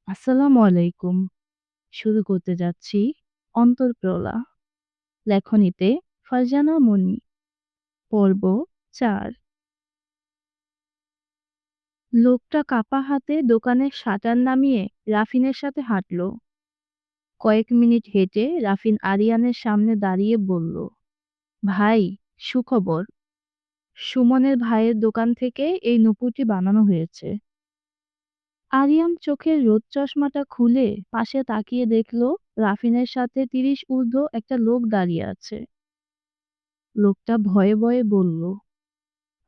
আসসালামু আলাইকুম। শুরু করতে যাচ্ছি অন্তরপ্রলা লেখনীতে ফারজানা মনি। পর্ব ৪। লোকটা কাপা হাতে দোকানের শাটার নামিয়ে রাফিনের সাথে হাঁটল। কয়েক মিনিট হেঁটে রাফিন আরিয়ানের সামনে দাঁড়িয়ে বলল, ভাই, সুখবর। সুমনের ভাইয়ের দোকান থেকে এই নুপুরটি বানানো হয়েছে। আরিয়ান চোখের রোদ চশমাটা খুলে পাশে তাকিয়ে দেখল রাফিনের সাথে ৩০ ঊর্ধ্ব একটা লোক দাঁড়িয়ে আছে। লোকটা ভয়ে ভয়ে বলল,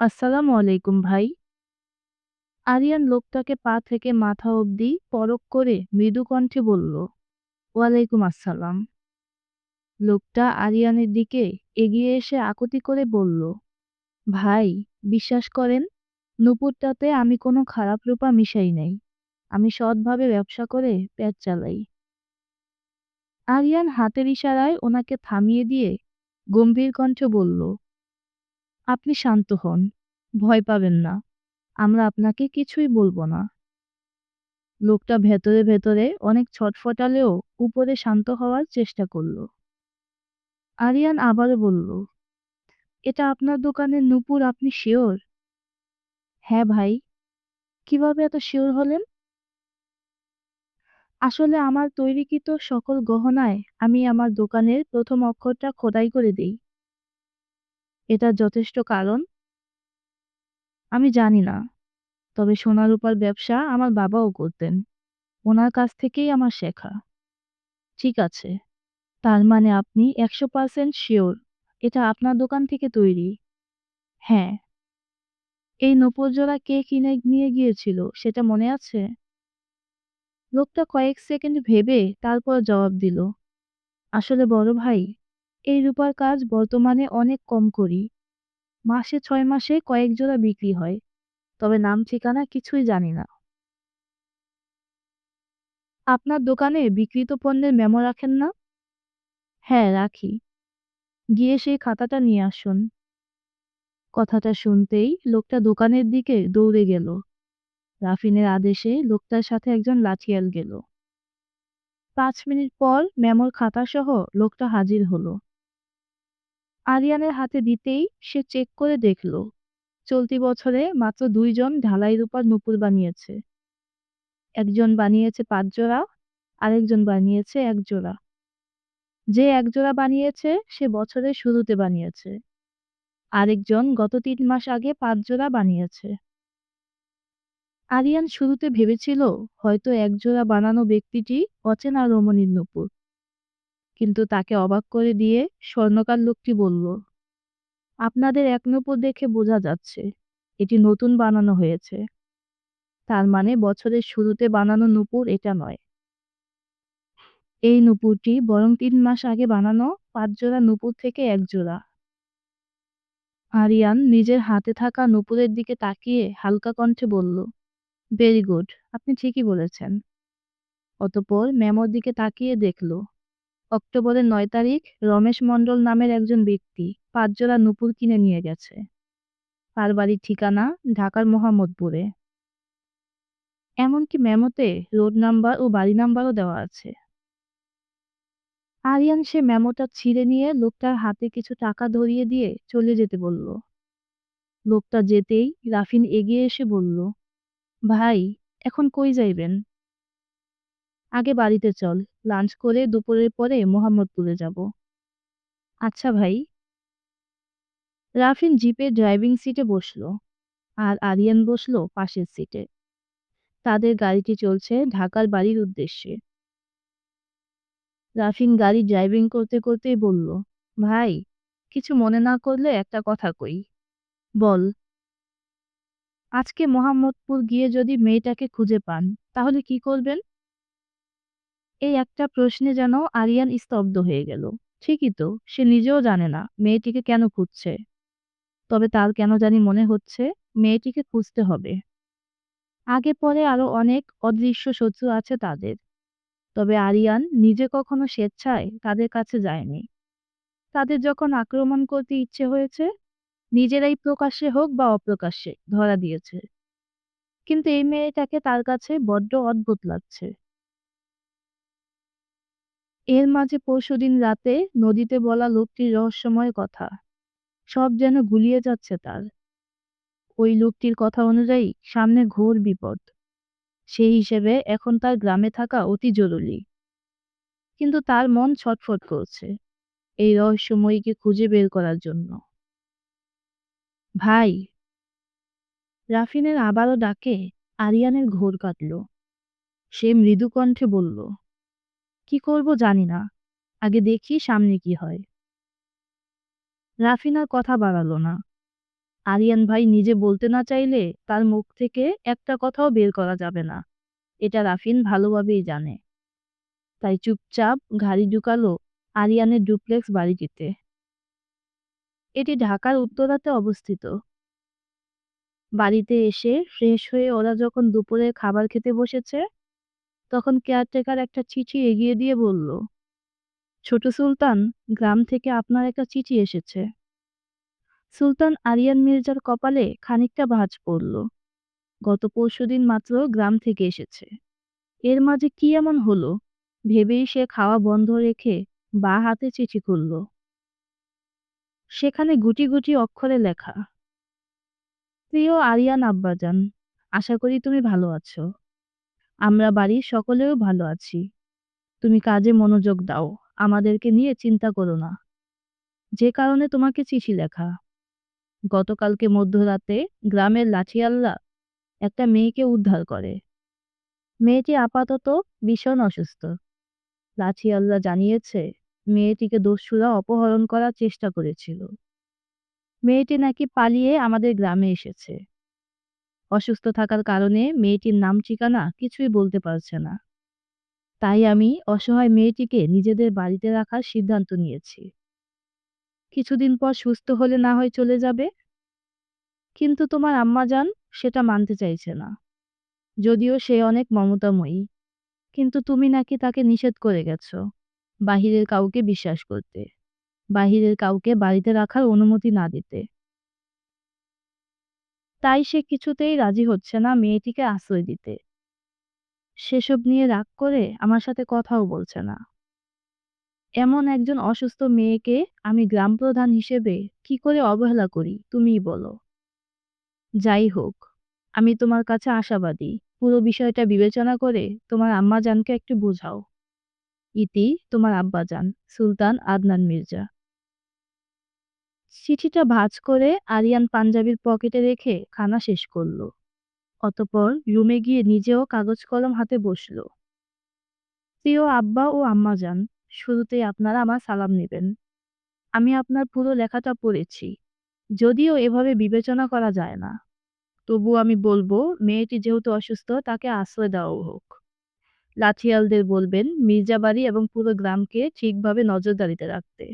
আসসালামু আলাইকুম ভাই। আরিয়ান লোকটাকে পা থেকে মাথা অবধি পরখ করে মৃদু কণ্ঠে বলল, ওয়ালাইকুম আসসালাম। লোকটা আরিয়ানের দিকে এগিয়ে এসে আকুতি করে বলল, ভাই, বিশ্বাস করেন, নুপুরটাতে আমি কোনো খারাপ রূপা মিশাই নাই। আমি সৎভাবে ব্যবসা করে পেট চালাই। আরিয়ান হাতের ইশারায় ওনাকে থামিয়ে দিয়ে গম্ভীর কণ্ঠে বলল, আপনি শান্ত হন, ভয় পাবেন না। আমরা আপনাকে কিছুই বলবো না। লোকটা ভেতরে ভেতরে অনেক ছটফটালেও উপরে শান্ত হওয়ার চেষ্টা করল। আরিয়ান আবারও বলল, এটা আপনার দোকানের নূপুর, আপনি শিওর? হ্যাঁ ভাই। কিভাবে এত শিওর হলেন? আসলে আমার তৈরিকৃত সকল গহনায় আমি আমার দোকানের প্রথম অক্ষরটা খোদাই করে দিই। এটা যথেষ্ট কারণ? আমি জানি না, তবে সোনা রূপার ব্যবসা আমার বাবাও করতেন। ওনার কাছ থেকেই আমার শেখা। ঠিক আছে, তার মানে আপনি ১০০% শিওর এটা আপনার দোকান থেকে তৈরি? হ্যাঁ। এই নূপুর জোড়া কে কিনে নিয়ে গিয়েছিল সেটা মনে আছে? লোকটা কয়েক সেকেন্ড ভেবে তারপর জবাব দিল, আসলে বড় ভাই, এই রূপার কাজ বর্তমানে অনেক কম করি। মাসে ৬ মাসে কয়েক জোড়া বিক্রি হয়, তবে নাম ঠিকানা কিছুই জানি না। আপনার দোকানে বিক্রিত পণ্যের মেমো রাখেন না? হ্যাঁ, রাখি। গিয়ে সেই খাতাটা নিয়ে আসুন। কথাটা শুনতেই লোকটা দোকানের দিকে দৌড়ে গেল। রাফিনের আদেশে লোকটার সাথে একজন লাঠিয়াল গেল। ৫ মিনিট পর মেমোর খাতাসহ লোকটা হাজির হলো। আরিয়ানের হাতে দিতেই সে চেক করে দেখল, চলতি বছরে মাত্র ২ জন ঢালাই রূপার নূপুর বানিয়েছে। একজন বানিয়েছে ৫ জোড়া, আরেকজন বানিয়েছে ১ জোড়া। যে ১ জোড়া বানিয়েছে সে বছরের শুরুতে বানিয়েছে, আরেকজন গত ৩ মাস আগে ৫ জোড়া বানিয়েছে। আরিয়ান শুরুতে ভেবেছিল হয়তো ১ জোড়া বানানো ব্যক্তিটি অচেনা রমণীর নূপুর, কিন্তু তাকে অবাক করে দিয়ে স্বর্ণকার লোকটি বলল, আপনাদের এক নূপুর দেখে বোঝা যাচ্ছে এটি নতুন বানানো হয়েছে। তার মানে বছরের শুরুতে বানানো নূপুর এটা নয়। এই নূপুরটি বরং ৩ মাস আগে বানানো ৫ জোড়া নূপুর থেকে ১ জোড়া। আরিয়ান নিজের হাতে থাকা নূপুরের দিকে তাকিয়ে হালকা কণ্ঠে বলল, ভেরি গুড, আপনি ঠিকই বলেছেন। অতঃপর মেমোর দিকে তাকিয়ে দেখল, অক্টোবরের ৯ তারিখ রমেশ মণ্ডল নামের একজন ব্যক্তি ৫ জোড়া নূপুর কিনে নিয়ে গেছে। তার বাড়ির ঠিকানা ঢাকার মোহাম্মদপুরে। এমনকি মেমোতে রোড নাম্বার ও বাড়ি নাম্বারও দেওয়া আছে। আরিয়ান সে মেমোটা ছিঁড়ে নিয়ে লোকটার হাতে কিছু টাকা ধরিয়ে দিয়ে চলে যেতে বলল। লোকটা যেতেই রাফিন এগিয়ে এসে বলল, ভাই, এখন কই যাইবেন? আগে বাড়িতে চল, লাঞ্চ করে দুপুরের পরে মোহাম্মদপুরে যাব। আচ্ছা ভাই। রাফিন জিপের ড্রাইভিং সিটে বসলো, আর আরিয়ান বসলো পাশের সিটে। তাদের গাড়িটি চলছে ঢাকার বাড়ির উদ্দেশ্যে। রাফিন গাড়ি ড্রাইভিং করতে করতেই বলল, ভাই, কিছু মনে না করলে একটা কথা কই। বল। আজকে মোহাম্মদপুর গিয়ে যদি মেয়েটাকে খুঁজে পান, তাহলে কি করবেন? এই একটা প্রশ্নে যেন আরিয়ান স্তব্ধ হয়ে গেল। ঠিকই তো, সে নিজেও জানে না মেয়েটিকে কেন খুঁজছে, তবে তার কেন জানি মনে হচ্ছে মেয়েটিকে খুঁজতে হবে। আগে পরে আরো অনেক অদৃশ্য শত্রু আছে তাদের, তবে আরিয়ান নিজে কখনো স্বেচ্ছায় তাদের কাছে যায়নি। তাদের যখন আক্রমণ করতে ইচ্ছে হয়েছে, নিজেরাই প্রকাশ্যে হোক বা অপ্রকাশ্যে ধরা দিয়েছে। কিন্তু এই মেয়েটাকে তার কাছে বড্ড অদ্ভুত লাগছে। এর মাঝে পরশুদিন রাতে নদীতে বলা লোকটির রহস্যময় কথা সব যেন গুলিয়ে যাচ্ছে তার। ওই লোকটির কথা অনুযায়ী সামনে ঘোর বিপদ। সেই হিসেবে এখন তার গ্রামে থাকা অতি জরুরি। কিন্তু তার মন ছটফট করছে এই রহস্যময়ীকে খুঁজে বের করার জন্য। ভাই, রাফিনের আবারও ডাকে আরিয়ানের ঘোর কাটল। সে মৃদু কণ্ঠে বলল, কি করব জানি না, আগে দেখি সামনে কি হয়। রাফিন আর কথা বাড়ালো না। আরিয়ান ভাই নিজে বলতে না চাইলে তার মুখ থেকে একটা কথাও বের করা যাবে না, এটা রাফিন ভালোভাবেই জানে। তাই চুপচাপ গাড়ি ঢুকালো আরিয়ানের ডুপ্লেক্স বাড়িটিতে। এটি ঢাকার উত্তরাতে অবস্থিত। বাড়িতে এসে ফ্রেশ হয়ে ওরা যখন দুপুরে খাবার খেতে বসেছে, তখন কেয়ারটেকার একটা চিঠি এগিয়ে দিয়ে বলল, ছোট সুলতান, গ্রাম থেকে আপনার একটা চিঠি এসেছে। সুলতান আরিয়ান মির্জার কপালে খানিকটা ভাঁজ পড়ল। গত পরশুদিন মাত্র গ্রাম থেকে এসেছে। এর মাঝে কি এমন হলো ভেবেই সে খাওয়া বন্ধ রেখে বা হাতে চিঠি খুলল। সেখানে গুটি গুটি অক্ষরে লেখা, প্রিয় আরিয়ান আব্বাজান, আশা করি তুমি ভালো আছো। আমরা বাড়ির সকলেও ভালো আছি। তুমি কাজে মনোযোগ দাও, আমাদেরকে নিয়ে চিন্তা করো না। যে কারণে তোমাকে চিঠি লেখা, গতকালকে মধ্যরাতে গ্রামের লাঠিয়ালরা একটা মেয়েকে উদ্ধার করে। মেয়েটি আপাতত ভীষণ অসুস্থ। লাঠিয়ালরা জানিয়েছে মেয়েটিকে দস্যুরা অপহরণ করার চেষ্টা করেছিল। মেয়েটি নাকি পালিয়ে আমাদের গ্রামে এসেছে। অসুস্থ থাকার কারণে মেয়েটির নাম ঠিকানা কিছুই বলতে পারছে না। তাই আমি অসহায় মেয়েটিকে নিজেদের বাড়িতে রাখার সিদ্ধান্ত নিয়েছি। কিছুদিন পর সুস্থ হলে না হয় চলে যাবে। কিন্তু তোমার আম্মাজান সেটা মানতে চাইছে না। যদিও সে অনেক মমতাময়ী, কিন্তু তুমি নাকি তাকে নিষেধ করে গেছো বাহিরের কাউকে বিশ্বাস করতে, বাহিরের কাউকে বাড়িতে রাখার অনুমতি না দিতে। তাই সে কিছুতেই রাজি হচ্ছে না মেয়েটিকে আশ্রয় দিতে। সেসব নিয়ে রাগ করে আমার সাথে কথাও বলছে না। এমন একজন অসুস্থ মেয়েকে আমি গ্রাম প্রধান হিসেবে কি করে অবহেলা করি তুমিই বলো। যাই হোক, আমি তোমার কাছে আশাবাদী। পুরো বিষয়টা বিবেচনা করে তোমার আম্মাজানকে একটু বোঝাও। ইতি, তোমার আব্বাজান, সুলতান আদনান মির্জা। চিঠিটা ভাঁজ করে আরিয়ান পাঞ্জাবির পকেটে রেখে খানা শেষ করলো। অতঃপর রুমে গিয়ে নিজেও কাগজ কলম হাতে বসলো। প্রিয় আব্বা ও আম্মাজান, শুরুতেই আপনারা আমার সালাম নেবেন। আমি আপনার পুরো লেখাটা পড়েছি। যদিও এভাবে বিবেচনা করা যায় না, তবু আমি বলবো মেয়েটি যেহেতু অসুস্থ তাকে আশ্রয় দেওয়া হোক। লাঠিয়ালদের বলবেন মির্জাবাড়ি এবং পুরো গ্রামকে ঠিকভাবে নজরদারিতে রাখতে।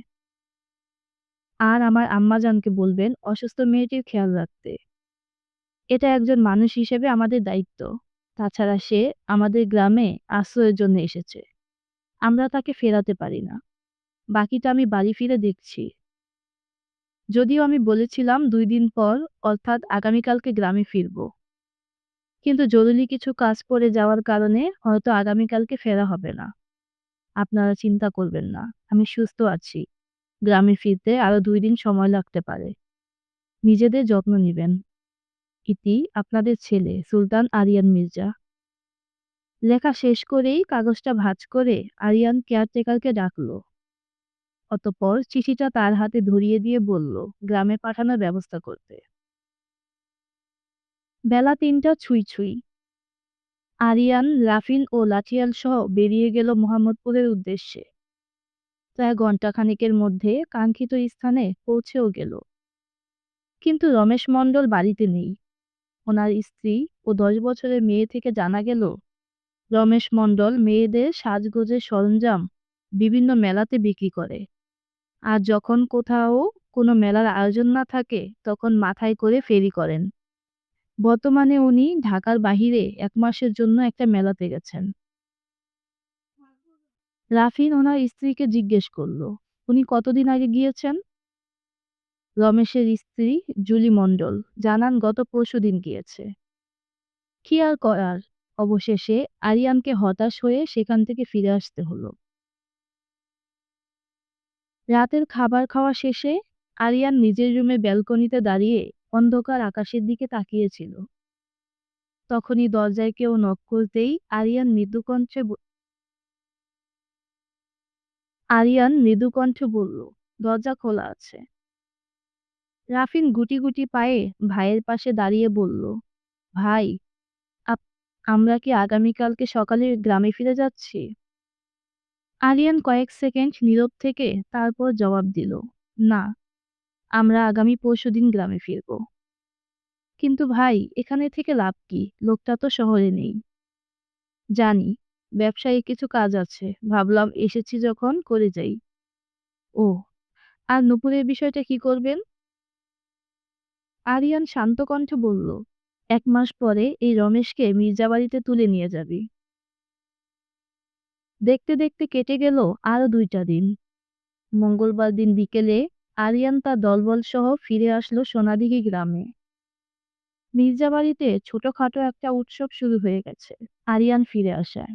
আর আমার আম্মাজানকে বলবেন অসুস্থ মেয়েটির খেয়াল রাখতে। এটা একজন মানুষ হিসেবে আমাদের দায়িত্ব। তাছাড়া সে আমাদের গ্রামে আশ্রয়ের জন্য এসেছে। আমরা তাকে ফেরাতে পারি না। বাকিটা আমি বাড়ি ফিরে দেখছি। যদিও আমি বলেছিলাম 2 দিন পর, অর্থাৎ আগামীকালকে গ্রামে ফিরব। কিন্তু জরুরি কিছু কাজ পড়ে যাওয়ার কারণে হয়তো আগামীকালকে ফেরা হবে না। আপনারা চিন্তা করবেন না, আমি সুস্থ আছি। গ্রামে ফিরতে আরো 2 দিন সময় লাগতে পারে। নিজেদের যত্ন নিবেন। ইতি, আপনাদের ছেলে সুলতান আরিয়ান মির্জা। লেখা শেষ করেই কাগজটা ভাঁজ করে আরিয়ান কেয়ারটেকারকে ডাকলো। অতঃপর চিঠিটা তার হাতে ধরিয়ে দিয়ে বলল গ্রামে পাঠানোর ব্যবস্থা করতে। বেলা 3টা ছুঁই ছুঁই। আরিয়ান, রাফিন ও লাঠিয়াল সহ বেরিয়ে গেল মোহাম্মদপুরের উদ্দেশ্যে। প্রায় ঘণ্টাখানেকের মধ্যে কাঙ্ক্ষিত স্থানে পৌঁছেও গেল। কিন্তু রমেশ মণ্ডল বাড়িতে নেই। ওনার স্ত্রী ও 10 বছরের মেয়ে থেকে জানা গেল রমেশ মণ্ডল মেয়েদের সাজগোজের সরঞ্জাম বিভিন্ন মেলাতে বিক্রি করে। আর যখন কোথাও কোনো মেলার আয়োজন না থাকে তখন মাথায় করে ফেরি করেন। বর্তমানে উনি ঢাকার বাহিরে 1 মাসের জন্য একটা মেলাতে গেছেন। রাফিন ওনার স্ত্রীকে জিজ্ঞেস করল, উনি কতদিন আগে গিয়েছেন? রমেশের স্ত্রী জুলি মণ্ডল জানান গত পরশুদিন গিয়েছে। কি আর করার, অবশেষে আরিয়ানকে হতাশ হয়ে সেখান থেকে ফিরে আসতে হলো। রাতের খাবার খাওয়া শেষে আরিয়ান নিজের রুমে ব্যালকনিতে দাঁড়িয়ে অন্ধকার আকাশের দিকে তাকিয়েছিল। তখনই দরজায় কেউ নক করতেই আরিয়ান মৃদু কণ্ঠে বলল, দরজা খোলা আছে। রাফিন গুটি গুটি পায়ে ভাইয়ের পাশে দাঁড়িয়ে বলল, ভাই, আপ- আমরা কি আগামীকালকে সকালে গ্রামে ফিরে যাচ্ছি? আরিয়ান কয়েক সেকেন্ড নীরব থেকে তারপর জবাব দিল, না, আমরা আগামী পরশুদিন গ্রামে ফিরব। কিন্তু ভাই, এখানে থেকে লাভ কি? লোকটা তো শহরে নেই। জানি, ব্যবসায়ী কিছু কাজ আছে, ভাবলাম এসেছি যখন করে যাই। ও, আর নুপুরের বিষয়টা কি করবেন? আরিয়ান শান্ত কণ্ঠে বলল, 1 মাস পরে এই রমেশকে মির্জাবাড়িতে তুলে নিয়ে যাবি। দেখতে দেখতে কেটে গেল আরো 2টা দিন। মঙ্গলবার দিন বিকেলে আরিয়ান তার দলবল সহ ফিরে আসলো সোনাদিঘি গ্রামে। মির্জাবাড়িতে ছোটখাটো একটা উৎসব শুরু হয়ে গেছে আরিয়ান ফিরে আসায়।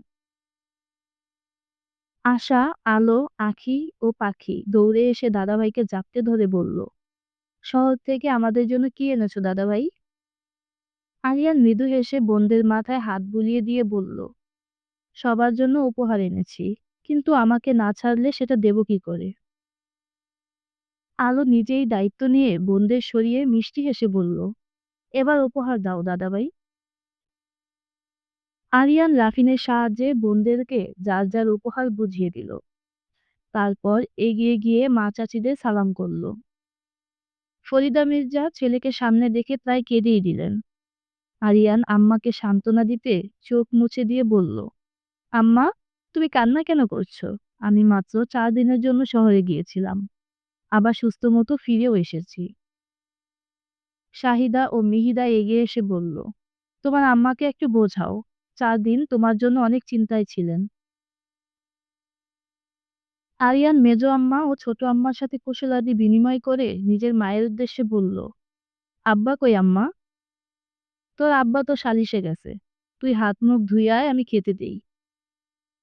আশা, আলো, আঁখি ও পাখি দৌড়ে এসে দাদাভাইকে জাপটে ধরে বলল, শহর থেকে আমাদের জন্য কি এনেছো দাদাভাই? আরিয়ান মৃদু হেসে বোনদের মাথায় হাত বুলিয়ে দিয়ে বলল, সবার জন্য উপহার এনেছি, কিন্তু আমাকে না ছাড়লে সেটা দেব কি করে? আলো নিজেই দায়িত্ব নিয়ে বোনদের সরিয়ে মিষ্টি হেসে বলল, এবার উপহার দাও দাদাভাই। আরিয়ান রাফিনের সাহায্যে বোনদেরকে যার যার উপহার বুঝিয়ে দিল। তারপর এগিয়ে গিয়ে মা চাচিদের সালাম করল। ফরিদা মির্জা ছেলেকে সামনে দেখে প্রায় কেঁদেই দিলেন। আরিয়ান আম্মাকে সান্ত্বনা দিতে চোখ মুছে দিয়ে বলল, আম্মা, তুমি কান্না কেন করছো? আমি মাত্র 4 দিনের জন্য শহরে গিয়েছিলাম, আবার সুস্থ মতো ফিরেও এসেছি। শাহিদা ও মিহিদা এগিয়ে এসে বলল, তোমার আম্মাকে একটু বোঝাও, 4 দিন তোমার জন্য অনেক চিন্তায় ছিলেন। আরিয়ান মেজো আম্মা ও ছোট আম্মার সাথে কুশলাদি বিনিময় করে নিজের মায়ের উদ্দেশ্যে বলল, আব্বা কই আম্মা? তোর আব্বা তো সালিশে গেছে, তুই হাত মুখ ধুই আয়, আমি খেতে দেই।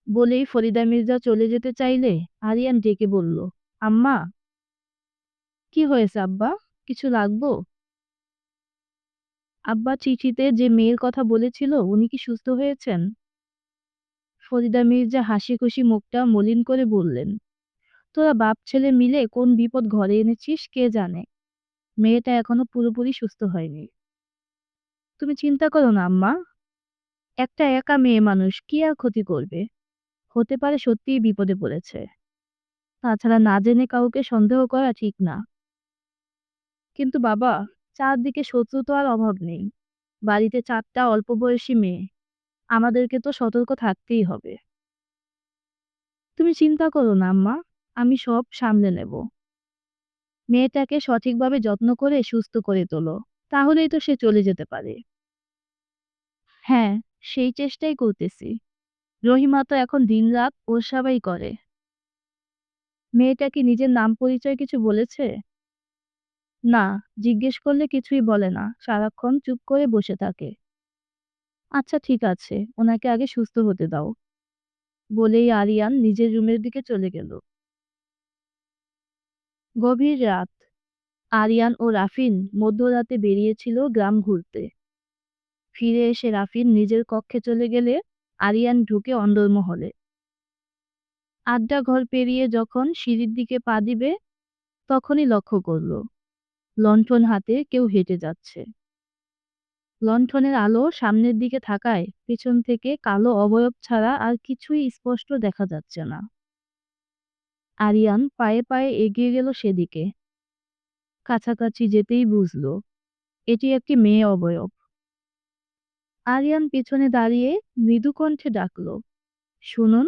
বলেই ফরিদা মির্জা চলে যেতে চাইলে আরিয়ান ডেকে বলল, আম্মা। কি হয়েছে আব্বা? কিছু লাগবো? আব্বা চিঠিতে যে মেয়ের কথা বলেছিল উনি কি সুস্থ হয়েছেন? ফরিদা মির্জা হাসি খুশি মুখটা মলিন করে বললেন, তোরা বাপ ছেলে মিলে কোন বিপদ ঘরে এনেছিস কে জানে। মেয়েটা এখনো পুরোপুরি সুস্থ হয়নি। তুমি চিন্তা করো না আম্মা, একটা একা মেয়ে মানুষ কি আর ক্ষতি করবে। হতে পারে সত্যিই বিপদে পড়েছে। তাছাড়া না জেনে কাউকে সন্দেহ করা ঠিক না। কিন্তু বাবা, চারদিকে শত্রু তো আর অভাব নেই। বাড়িতে 4টা অল্প বয়সী মেয়ে, আমাদেরকে তো সতর্ক থাকতেই হবে। তুমি চিন্তা করো না আম্মা, আমি সব সামলে নেব। মেয়েটাকে সঠিকভাবে যত্ন করে সুস্থ করে তোলো, তাহলেই তো সে চলে যেতে পারে। হ্যাঁ, সেই চেষ্টাই করতেছি। রহিমা তো এখন দিনরাত ওর সেবাই করে। মেয়েটা কি নিজের নাম পরিচয় কিছু বলেছে? না, জিজ্ঞেস করলে কিছুই বলে না, সারাক্ষণ চুপ করে বসে থাকে। আচ্ছা ঠিক আছে, ওনাকে আগে সুস্থ হতে দাও। বলেই আরিয়ান নিজের রুমের দিকে চলে গেল। গভীর রাত। আরিয়ান ও রাফিন মধ্যরাতে বেরিয়েছিল গ্রাম ঘুরতে। ফিরে এসে রাফিন নিজের কক্ষে চলে গেলে আরিয়ান ঢুকে অন্দরমহলে। আড্ডা ঘর পেরিয়ে যখন সিঁড়ির দিকে পা দিবে তখনই লক্ষ্য করল, লণ্ঠন হাতে কেউ হেঁটে যাচ্ছে। লণ্ঠনের আলো সামনের দিকে থাকায় পেছন থেকে কালো অবয়ব ছাড়া আর কিছুই স্পষ্ট দেখা যাচ্ছে না। আরিয়ান পায়ে পায়ে এগিয়ে গেল সেদিকে। কাছাকাছি যেতেই বুঝল এটি একটি মেয়ে অবয়ব। আরিয়ান পিছনে দাঁড়িয়ে মৃদু কণ্ঠে ডাকল, শুনুন।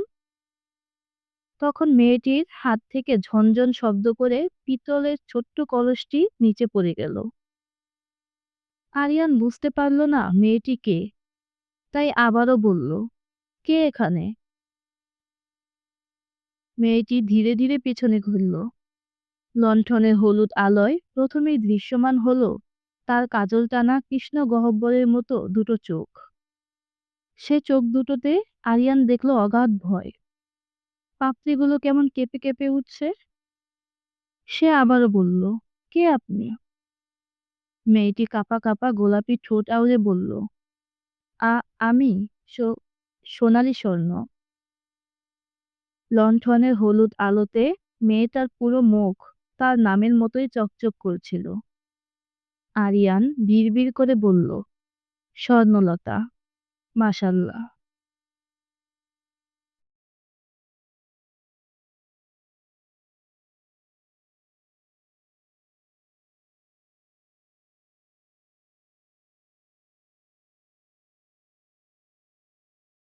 তখন মেয়েটির হাত থেকে ঝনঝন শব্দ করে পিতলের ছোট্ট কলসটি নিচে পড়ে গেল। আরিয়ান বুঝতে পারল না মেয়েটি কে, তাই আবারও বলল, কে এখানে? মেয়েটি ধীরে ধীরে পেছনে ঘুরল। লণ্ঠনের হলুদ আলোয় প্রথমেই দৃশ্যমান হলো তার কাজল টানা কৃষ্ণ গহ্বরের মতো দুটো চোখ। সে চোখ দুটোতে আরিয়ান দেখল অগাধ ভয়। পাপড়িগুলো কেমন কেঁপে কেঁপে উঠছে। সে আবারও বলল, কে আপনি? মেয়েটি কাঁপা কাঁপা গোলাপি ঠোঁট আউড়ে বলল, আমি সো- সোনালী স্বর্ণ। লণ্ঠনের হলুদ আলোতে মেয়েটার পুরো মুখ তার নামের মতোই চকচক করছিল। আরিয়ান বিড়বিড় করে বলল, স্বর্ণলতা, মাশাল্লাহ।